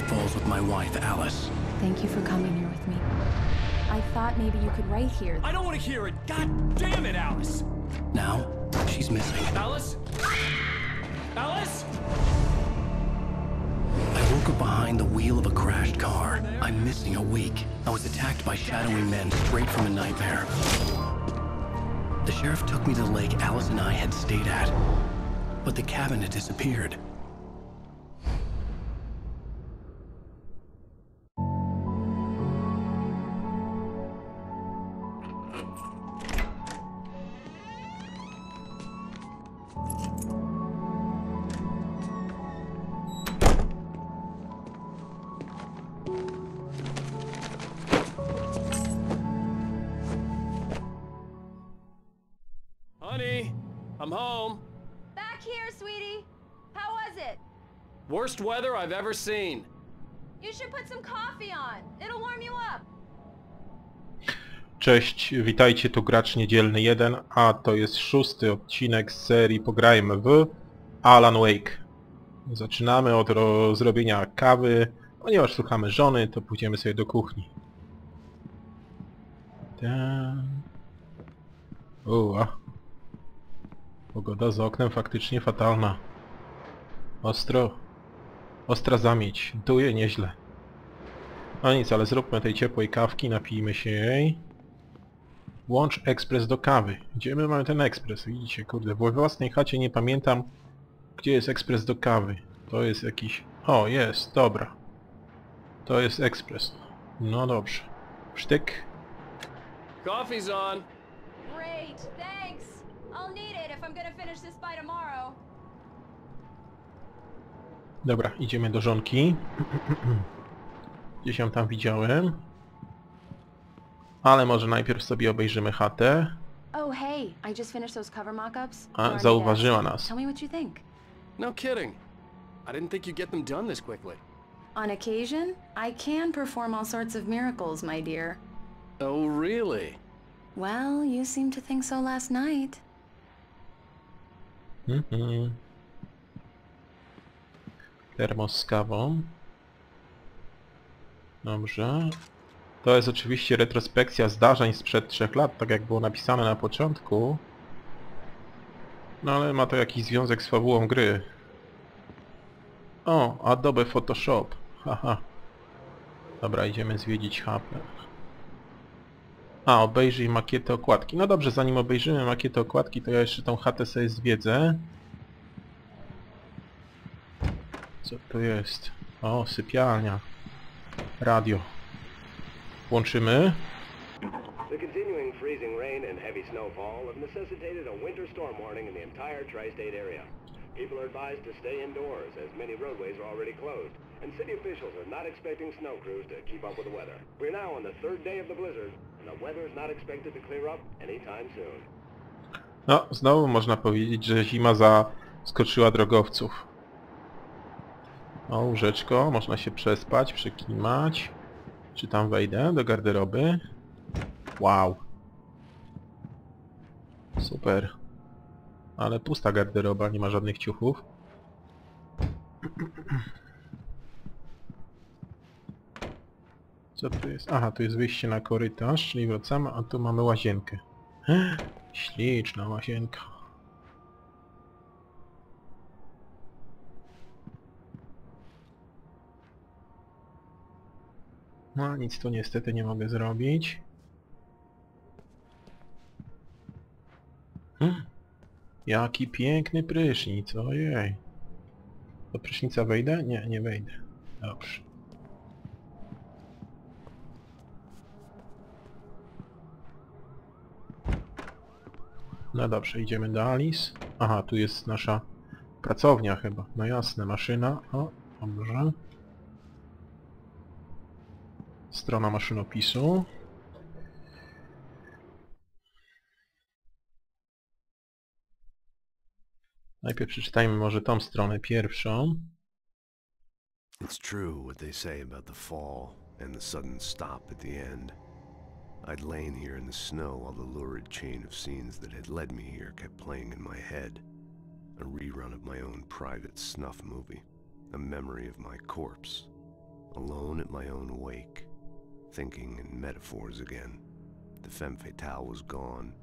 Falls with my wife, Alice. Thank you for coming here with me. I thought maybe you could write here. I don't want to hear it! God damn it, Alice! Now, she's missing. Alice? Alice? I woke up behind the wheel of a crashed car. I'm missing a week. I was attacked by shadowy men straight from a nightmare. The sheriff took me to the lake Alice and I had stayed at, but the cabin had disappeared. Honey, I'm home. Back here, sweetie. How was it? Worst weather I've ever seen. You should put some coffee on. It'll warm you up. Cześć, witajcie, tu gracz niedzielny 1, a to jest 6. odcinek z serii Pograjmy w Alan Wake. Zaczynamy od zrobienia kawy, ponieważ słuchamy żony, to pójdziemy sobie do kuchni. Pogoda za oknem faktycznie fatalna. Ostra zamieć, duje nieźle. No nic, ale zróbmy tej ciepłej kawki, napijmy się jej. Włącz ekspres do kawy. Gdzie my mamy ten ekspres? Widzicie, kurde, w własnej chacie nie pamiętam, gdzie jest ekspres do kawy. To jest jakiś... O, jest, dobra. To jest ekspres. No dobrze. Sztyk. Coffee's on. Great, thanks. I'll need it if I'm gonna finish this by tomorrow. Dobra, idziemy do żonki. Gdzieś ją tam widziałem. Ale może najpierw sobie obejrzymy chatę. Oh, hey, I just finished those cover mock-ups. A, zauważyła nas. Tell me what you think. No kidding. I didn't think you'd get them done this quickly. On occasion, I can perform all sorts of miracles, my dear. Oh, really? Well, you seemed to think so last night. Termos z kawą. Dobrze. To jest oczywiście retrospekcja zdarzeń sprzed 3 lat, tak jak było napisane na początku. No ale ma to jakiś związek z fabułą gry. O, Adobe Photoshop. Haha. Dobra, idziemy zwiedzić chatę. A, obejrzyj makietę okładki. No dobrze, zanim obejrzymy makietę okładki, to ja jeszcze tą chatę sobie zwiedzę. Co to jest? O, sypialnia. Radio. Włączymy. The continuing freezing rain and heavy snowfall have necessitated a winter storm warning in the entire tri-state area. People are advised to stay indoors as many roadways are already closed, and city officials are not expecting snow crews to keep up with the weather. We're now on the 3rd day of the blizzard, and the weather is not expected to clear up anytime soon. No, znowu można powiedzieć, że zima zaskoczyła drogowców. O, łóżeczko, można się przespać, przekimać. Czy tam wejdę do garderoby? Wow. Super. Ale pusta garderoba, nie ma żadnych ciuchów. Co tu jest? Aha, tu jest wyjście na korytarz, czyli wracamy, a tu mamy łazienkę. Śliczna łazienka. No, nic tu niestety nie mogę zrobić. Jaki piękny prysznic, ojej. Do prysznica wejdę? Nie, nie wejdę. Dobrze. No dobrze, idziemy do Alice. Aha, tu jest nasza pracownia chyba. No jasne, maszyna. O, dobrze. Strona maszynopisu. Najpierw przeczytajmy może tą stronę pierwszą. It's true what they say about the fall and the sudden stop at the end. I'd lain here in the snow while the lurid chain of scenes that had led me here kept playing in my head. A rerun of my own private snuff movie. A memory of my corpse. alone at my own wake, thinking in metaphors again. The femme fatale was gone.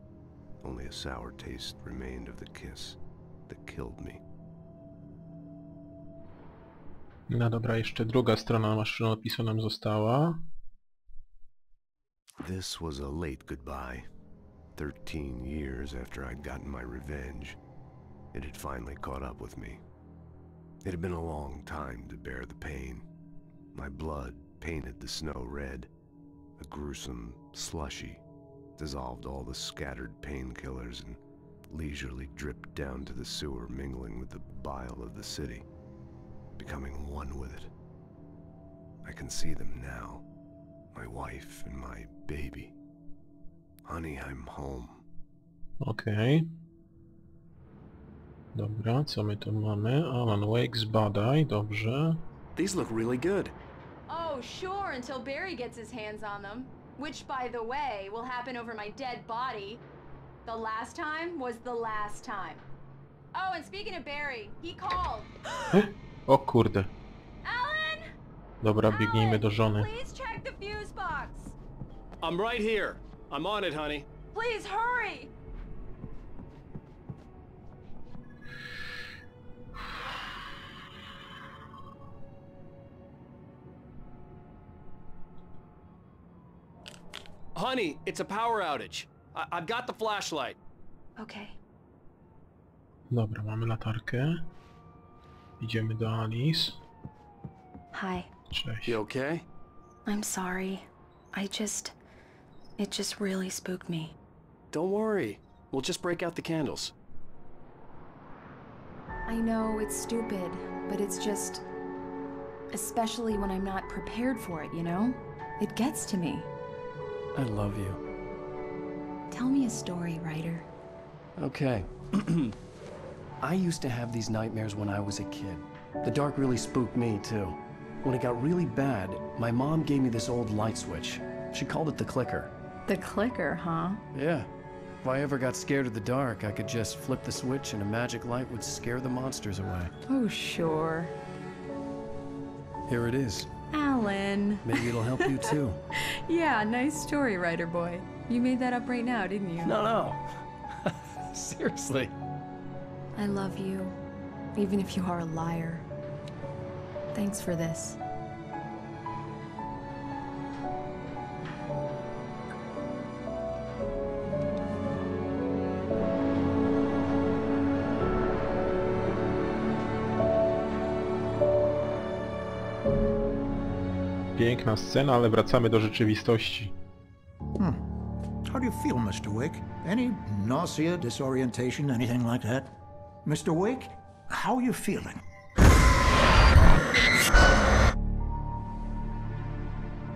Only a sour taste remained of the kiss that killed me. No dobra, jeszcze druga strona maszynopisu nam została. This was a late goodbye. 13 years after I'd gotten my revenge, it had finally caught up with me. It had been a long time to bear the pain. My blood painted the snow red. A gruesome slushy dissolved all the scattered painkillers and leisurely dripped down to the sewer, mingling with the bile of the city, becoming one with it. I can see them now, my wife and my baby. Honey, I'm home. Okej. Dobra, co my tu mamy? Alan Wake, zbadaj, dobrze. These look really good. Oh, sure, until Barry gets his hands on them. Which, by the way, will happen over my dead body. The last time was the last time. Oh, and speaking of Barry, he called. O kurde. Alan! Dobra, biegnijmy do żony. Please check the fuse box. I'm right here. I'm on it, honey. Please hurry! Honey, it's a power outage. I've got the flashlight. Okay. Dobra, mamy latarkę. Idziemy do Alice. Hi. Cześć. You okay? I'm sorry. It just really spooked me. Don't worry. We'll just break out the candles. I know it's stupid, but it's just... especially when I'm not prepared for it, you know? It gets to me. I love you. Tell me a story, writer. Okay. I used to have these nightmares when I was a kid. The dark really spooked me, too. When it got really bad, my mom gave me this old light switch. She called it the clicker. The clicker, huh? Yeah. If I ever got scared of the dark, I could just flip the switch and a magic light would scare the monsters away. Oh, sure. Here it is. Alan. Maybe it'll help you, too. Yeah, nice story, writer boy. You made that up right now, didn't you? No. Seriously. I love you, even if you are a liar. Thanks for this. Piękna scena, ale wracamy do rzeczywistości. How do you feel, Mr. Wake? Any nausea, disorientation, anything like that? Mr. Wake, how are you feeling?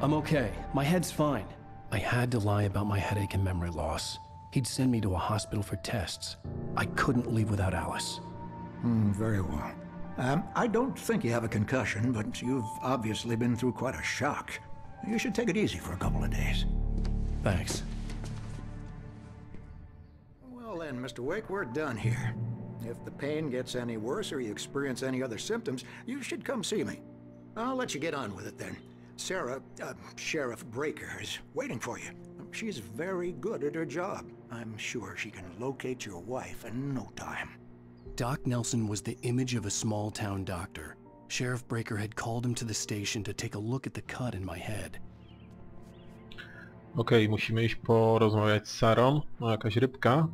I'm okay. My head's fine. I had to lie about my headache and memory loss. He'd send me to a hospital for tests. I couldn't leave without Alice. Very well. I don't think you have a concussion, but you've obviously been through quite a shock. You should take it easy for a couple of days. Thanks. Well then, Mr. Wake, we're done here. If the pain gets any worse or you experience any other symptoms, you should come see me. I'll let you get on with it then. Sarah, Sheriff Breaker, is waiting for you. She's very good at her job. I'm sure she can locate your wife in no time. Doc Nelson was the image of a small-town doctor. Sheriff Breaker had called him to the station to take a look at the cut in my head. Okej, musimy iść porozmawiać z Sarą. O, jakaś rybka.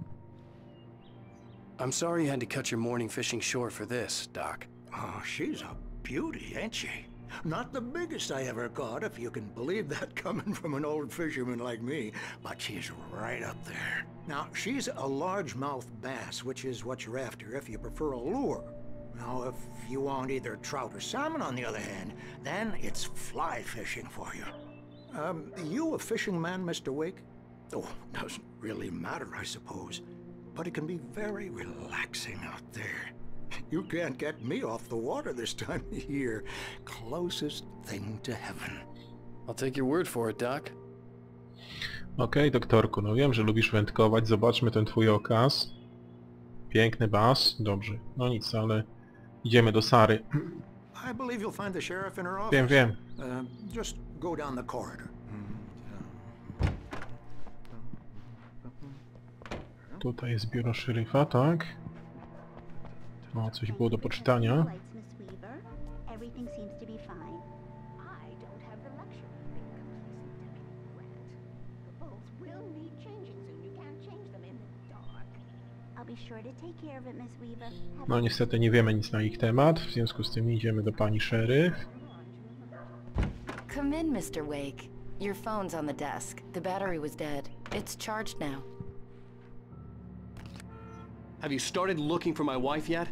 I'm sorry you had to cut your morning fishing short for this, Doc. Oh, she's a beauty, ain't she? Not the biggest I ever caught, if you can believe that coming from an old fisherman like me, but she's right up there. Now, she's a largemouth bass, which is what you're after if you prefer a lure. Now, if you want either trout or salmon, on the other hand, then it's fly fishing for you. You a fishing man, Mr. Wake? Oh, doesn't really matter, I suppose. But it can be very relaxing out there. You can't get me off the water this time of year. Closest thing to heaven. I'll take your word for it, Doc. Okej, doktorku, no wiem, że lubisz wędkować. Zobaczmy ten twój okaz. Piękny bas. Dobrze. No nic, ale idziemy do Sary. I believe you'll find the sheriff in her office. Wiem, wiem. Just go down the corridor. Tutaj jest biuro szeryfa, tak? O, coś było do poczytania. No niestety nie wiemy nic na ich temat, w związku z tym idziemy do pani szeryf. Come in, Mr. Wake. Your phone's on the desk. The battery was dead. It's charged now. Have you started looking for my wife yet?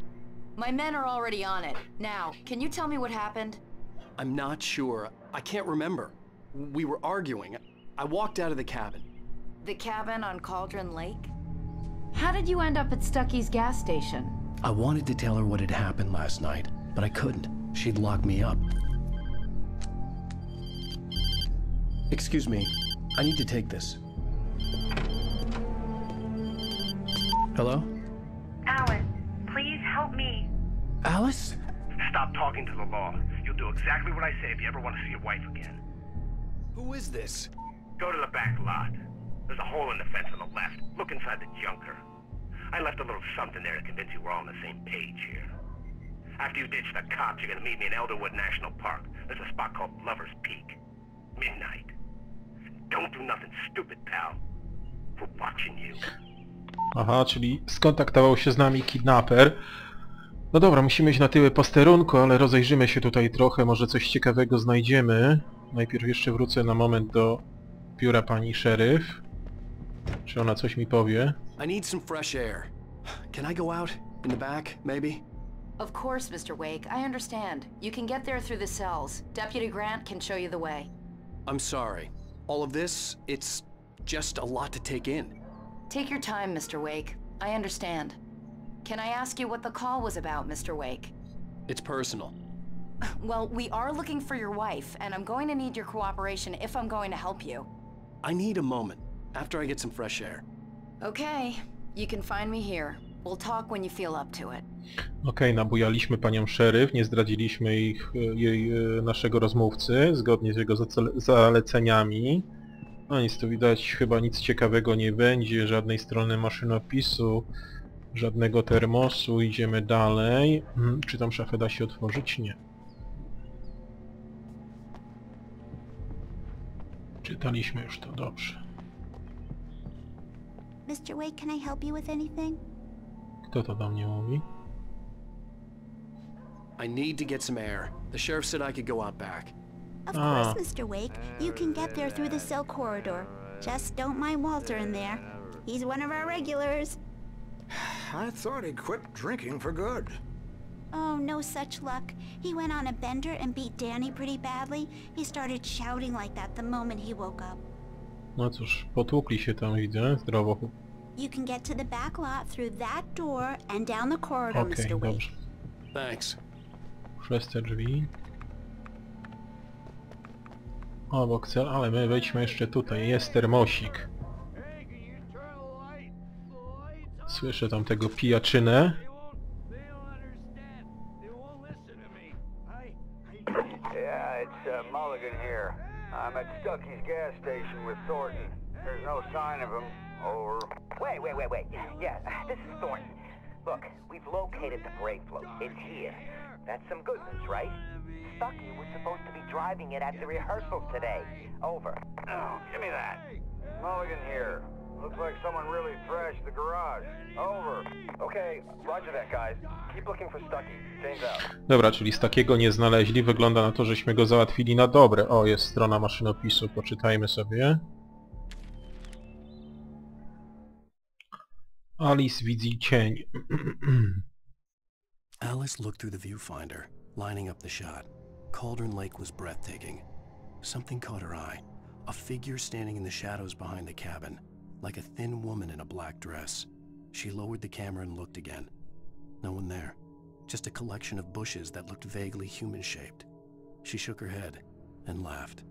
My men are already on it. Now, can you tell me what happened? I'm not sure. I can't remember. We were arguing. I walked out of the cabin. The cabin on Cauldron Lake? How did you end up at Stucky's gas station? I wanted to tell her what had happened last night, but I couldn't. She'd locked me up. Excuse me. I need to take this. Hello? Alice, please help me. Alice? Stop talking to the law. You'll do exactly what I say if you ever want to see your wife again. Who is this? Go to the back lot. There's a hole in the fence on the left. Look inside the junker. I left a little something there to convince you we're all on the same page here. After you ditch the cops, you're gonna meet me in Elderwood National Park. There's a spot called Lover's Peak. Midnight. Don't do nothing stupid, pal. We're watching you. Aha, czyli skontaktował się z nami kidnaper. No dobra, musimy iść na tyły posterunku, ale rozejrzymy się tutaj trochę, może coś ciekawego znajdziemy. Najpierw jeszcze wrócę na moment do biura pani szeryf. Czy ona coś mi powie? I need some fresh air. Can I go out? In the back, maybe? Of course, Mr. Wake. I understand. You can get there through the cells. Deputy Grant can show you the way. I'm sorry. All of this, it's just a lot to take in. Take your time, Mr. Wake. I understand. Can I ask you what the call was about, Mr. Wake? It's personal. Well, we are looking for your wife, and I'm going to need your cooperation if I'm going to help you. I need a moment, after I get some fresh air. Okay. You can find me here. We'll talk when you feel up to it. Okej, nabujaliśmy panią szeryf, nie zdradziliśmy jej naszego rozmówcy, zgodnie z jego zaleceniami. No nic, tu widać, chyba nic ciekawego nie będzie, żadnej strony maszynopisu, żadnego termosu, idziemy dalej. Czy tam szafę da się otworzyć? Nie. Czytaliśmy już to, dobrze. Mr. Wake, can I help you with anything? Kto to do mnie mówi? I need to get some air. The sheriff said I could go out back. Of course, Mr. Wake. You can get there through the cell corridor. Just don't mind Walter in there. He's one of our regulars. I thought he quit drinking for good. Oh, no such luck. He went on a bender and beat Danny pretty badly. He started shouting like that the moment he woke up. No cóż, potłukli się tam, widzę, zdrowo. You can get to the back lot through that door and down the corridor, Okej, Mr. Wake. dobrze. Thanks. Przez te drzwi. Obok cel, ale my wejdźmy jeszcze tutaj. Jest termosik. Słyszę tam tego pijaczynę. Yeah, it's Mulligan here. I'm at Stucky's gas station with Thornton. There's no sign of him. Over. Wait. Yeah, this is Thornton. Look, we've located the brake float. It's here. That's some good news, right? Stucky was supposed to be driving it at the rehearsals today. Over. Oh, give me that. Mulligan here. Looks like someone really trashed the garage. Over. Okay, roger that, guys. Keep looking for Stucky. Change out. Dobra, czyli z takiego nie znaleźli. Wygląda na to, żeśmy go załatwili na dobre. O, jest strona maszynopisu. Poczytajmy sobie. Alice widzi cień. Alice looked through the viewfinder, lining up the shot. Cauldron Lake was breathtaking. Something caught her eye. A figure standing in the shadows behind the cabin, like a thin woman in a black dress. She lowered the camera and looked again. No one there. Just a collection of bushes that looked vaguely human-shaped. She shook her head and laughed.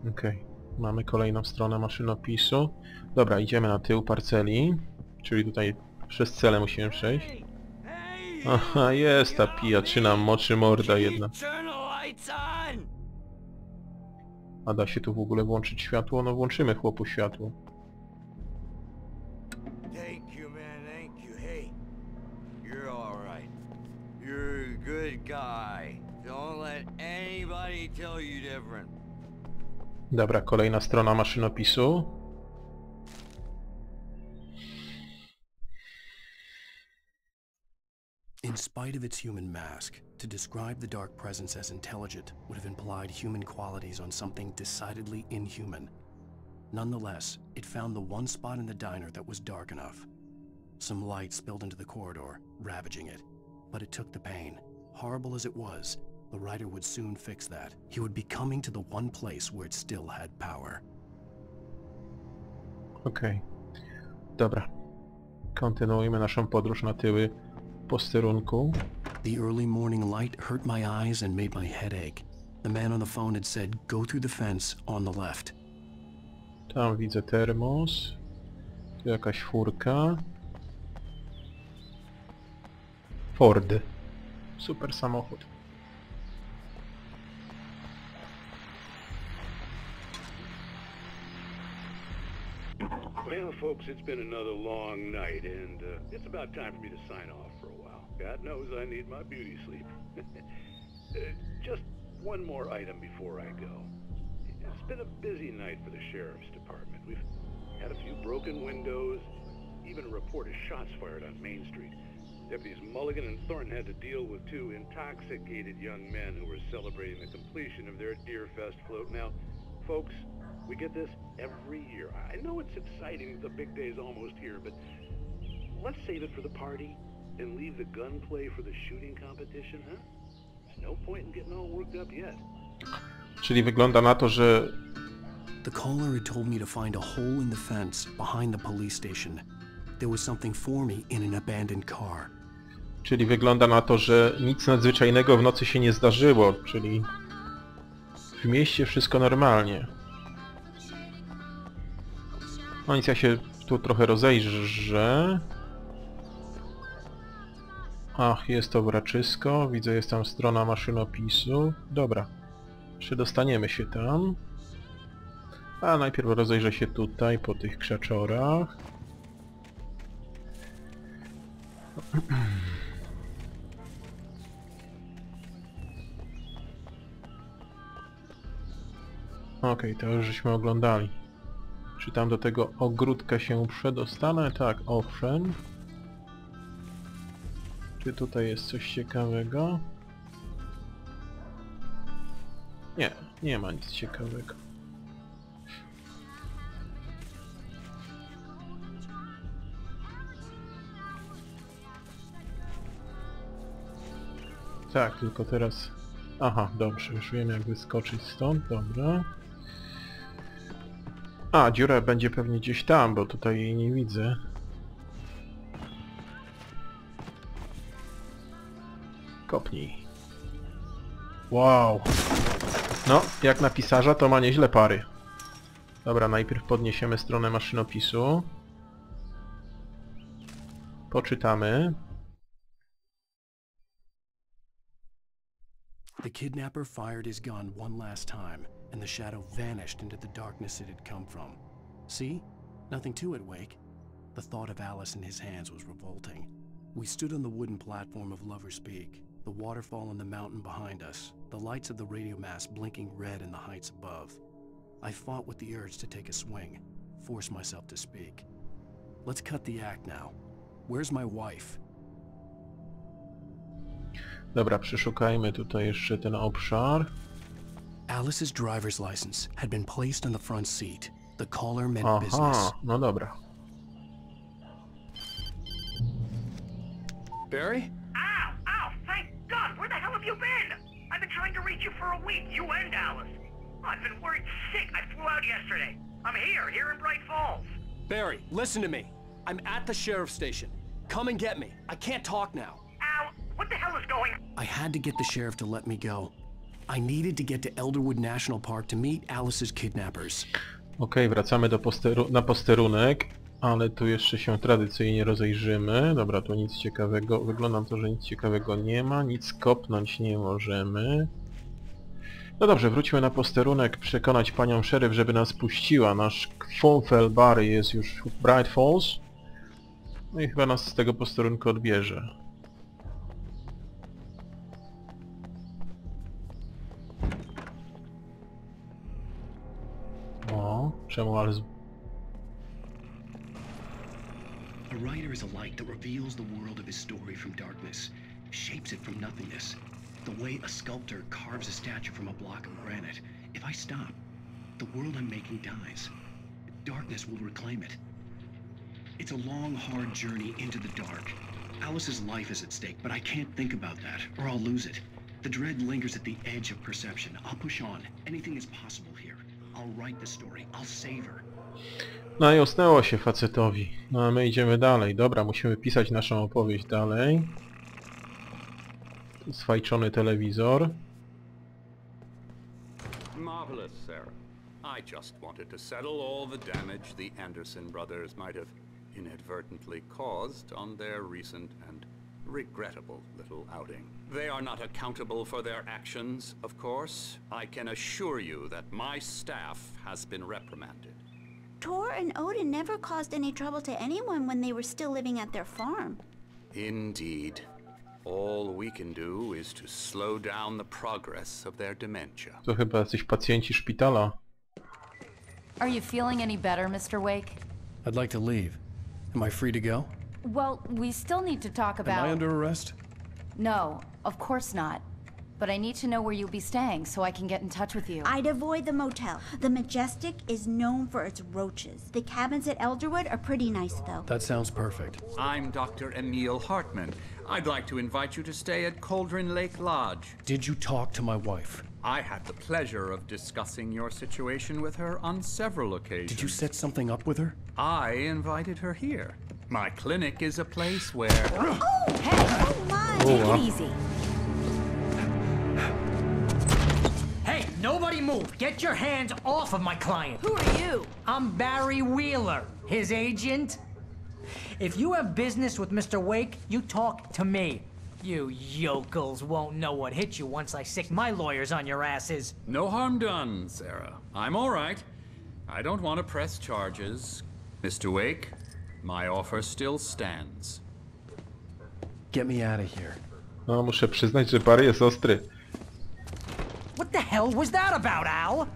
Okej. Mamy kolejną stronę maszynopisu. Dobra, idziemy na tył parceli. Czyli tutaj przez cele musimy przejść. Hey, Aha, jest ta pijaczyna moczy morda jedna. A da się tu w ogóle włączyć światło? No włączymy chłopu światło. Thank you, man, thank you. Hey, you're all right. You're a good guy. Don't let anybody tell you different. Dobra, kolejna strona maszynopisu. In spite of its human mask, to describe the dark presence as intelligent would have implied human qualities on something decidedly inhuman. Nonetheless, it found the one spot in the diner that was dark enough. Some light spilled into the corridor, ravaging it. But it took the pain. Horrible as it was, the writer would soon fix that. He would be coming to the one place where it still had power. Okej. Dobra. Kontynuujmy naszą podróż na tyły posterunku. The early morning light hurt my eyes and made my head ache. The man on the phone had said, go through the fence on the left. Tam widzę termos. Tu jakaś furka. Ford. Super samochód. Well, folks, it's been another long night, and it's about time for me to sign off for a while. God knows I need my beauty sleep. Just one more item before I go. It's been a busy night for the Sheriff's Department. We've had a few broken windows, even a report of shots fired on Main Street. Deputies Mulligan and Thornton had to deal with two intoxicated young men who were celebrating the completion of their Deer Fest float. Now, folks, we get this every year. I know it's exciting, the big day's almost here, but let's save it for the party and leave the gunplay for the shooting competition, huh? There's no point in getting all worked up yet. Czyli wygląda na to, że... The caller had told me to find a hole in the fence behind the police station. There was something for me in an abandoned car. Czyli wygląda na to, że nic nadzwyczajnego w nocy się nie zdarzyło, czyli w mieście wszystko normalnie. No nic, ja się tu trochę rozejrzę. Ach, jest to wraczysko. Widzę, jest tam strona maszynopisu. Dobra. Przedostaniemy się tam. A najpierw rozejrzę się tutaj, po tych krzaczorach. Okej, to już żeśmy oglądali. Czy tam do tego ogródka się przedostanę? Tak, owszem. Czy tutaj jest coś ciekawego? Nie, nie ma nic ciekawego. Tak, tylko teraz... Aha, dobrze, już wiem jak wyskoczyć stąd, dobra. A, dziura będzie pewnie gdzieś tam, bo tutaj jej nie widzę. Kopnij. Wow. No, jak na pisarza to ma nieźle pary. Dobra, najpierw podniesiemy stronę maszynopisu. Poczytamy. The kidnapper fired his gun one last time, and the shadow vanished into the darkness it had come from. See? Nothing to it, Wake. The thought of Alice in his hands was revolting. We stood on the wooden platform of Lover's Peak, the waterfall on the mountain behind us, the lights of the radio mast blinking red in the heights above. I fought with the urge to take a swing, force myself to speak. Let's cut the act now. Where's my wife? Dobra, przeszukajmy tutaj jeszcze ten obszar. Alice's driver's license had been placed on the front seat. The caller meant Aha, business. no dobra. Barry? Ow! Ow! Thank God! Where the hell have you been? I've been trying to reach you for a week, you and Alice. I've been worried sick. I flew out yesterday. I'm here in Bright Falls. Barry, listen to me. I'm at the sheriff's station. Come and get me. I can't talk now. Ow! What the hell is going on? I had to get the sheriff to let me go. I needed to get to Elderwood National Park to meet Alice's kidnappers. Okej, wracamy do na posterunek. Ale tu jeszcze się tradycyjnie rozejrzymy. Dobra, tu nic ciekawego. Wygląda na to, że nic ciekawego nie ma. Nic kopnąć nie możemy. No dobrze, wróćmy na posterunek, przekonać panią szeryf, żeby nas puściła. Nasz Funfel Barry jest już w Bright Falls. No i chyba nas z tego posterunku odbierze. O, czemu ale... A writer is a light that reveals the world of his story from darkness, shapes it from nothingness. The way a sculptor carves a statue from a block of granite. If I stop, the world I'm making dies. Darkness will reclaim it. It's a long, hard journey into the dark. Alice's life is at stake, but I can't think about that, or I'll lose it. The dread lingers at the edge of perception. I'll push on. Anything is possible here. I'll write the story. I'll save her. No i usnęło się facetowi. No a my idziemy dalej. Dobra, musimy pisać naszą opowieść dalej. Sfajczony telewizor. Marvelous, Sarah. I just wanted to settle all the damage the Anderson brothers might have inadvertently caused on their recent and regrettable little outing. They are not accountable for their actions, of course. I can assure you that my staff has been reprimanded. Tor and Odin never caused any trouble to anyone when they were still living at their farm. Indeed. All we can do is to slow down the progress of their dementia. To chyba jacyś pacjenci szpitala. Are you feeling any better, Mr. Wake? I'd like to leave. Am I free to go? Well, we still need to talk about... Am I under arrest? No, of course not. But I need to know where you'll be staying so I can get in touch with you. I'd avoid the motel. The Majestic is known for its roaches. The cabins at Elderwood are pretty nice, though. That sounds perfect. I'm Dr. Emil Hartman. I'd like to invite you to stay at Cauldron Lake Lodge. Did you talk to my wife? I had the pleasure of discussing your situation with her on several occasions. Did you set something up with her? I invited her here. My clinic is a place where... Oh, hey! Oh, my! Take it easy. Hey, nobody move! Get your hands off of my client! Who are you? I'm Barry Wheeler, his agent. If you have business with Mr. Wake, you talk to me. You yokels won't know what hit you once I sick my lawyers on your asses. No harm done, Sarah. I'm all right. I don't want to press charges. Mr. Wake, my offer still stands. Get me out of here. No, muszę przyznać, że Barry jest ostry. What the hell was that about, Al?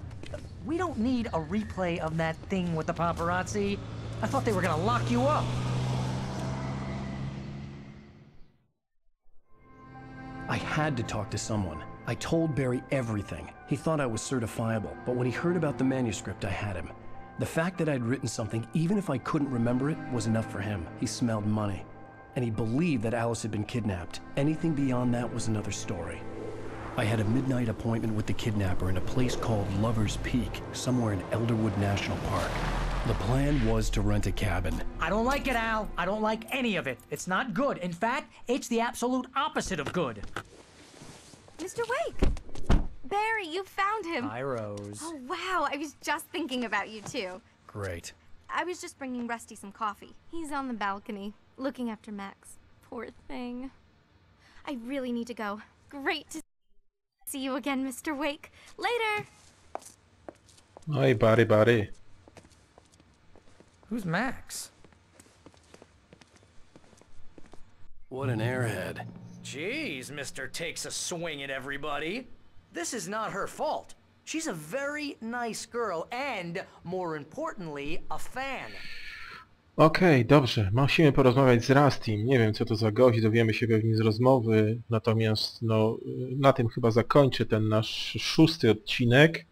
We don't need a replay of that thing with the paparazzi. I thought they were gonna lock you up. I had to talk to someone. I told Barry everything. He thought I was certifiable, but when he heard about the manuscript, I had him. The fact that I'd written something, even if I couldn't remember it, was enough for him. He smelled money. And he believed that Alice had been kidnapped. Anything beyond that was another story. I had a midnight appointment with the kidnapper in a place called Lover's Peak, somewhere in Elderwood National Park. The plan was to rent a cabin. I don't like it, Al. I don't like any of it. It's not good. In fact, it's the absolute opposite of good. Mr. Wake! Barry, you found him! Hi, Rose. Oh, wow. I was just thinking about you, too. Great. I was just bringing Rusty some coffee. He's on the balcony, looking after Max. Poor thing. I really need to go. Great to see you again, Mr. Wake. Later! Oj, Barry. Who's Max? What an airhead. Jeez, Mr. Takes a swing at everybody. This is not her fault. She's a very nice girl and, more importantly, a fan. Okej, dobrze. Musimy porozmawiać z Rustym. Nie wiem, co to za gość, dowiemy się pewnie z rozmowy. Natomiast, no, na tym chyba zakończę ten nasz 6. odcinek.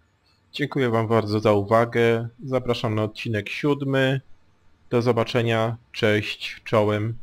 Dziękuję wam bardzo za uwagę. Zapraszam na odcinek 7. Do zobaczenia. Cześć. Czołem.